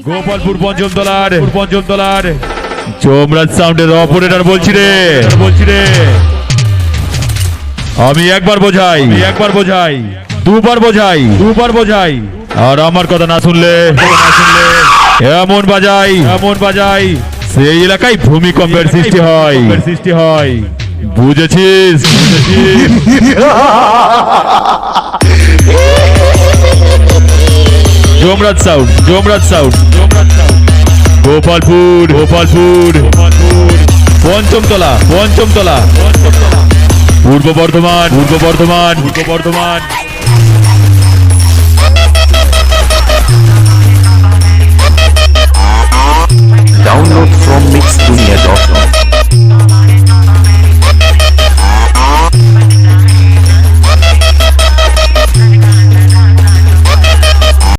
গোপালপুর পঞ্চমতলার যমরাজ সাউন্ডের অপারেটর বলছি রে আমি একবার বোঝাই দুবার বোঝাই আর আমার কথা না শুনলে এমন বাজাই সেই এলাকায় ভূমিকম্পের সৃষ্টি হয় বুঝেছিস যমরাজ সাউন্ড গোপালপুর পঞ্চমতলা পূর্ব বর্ধমান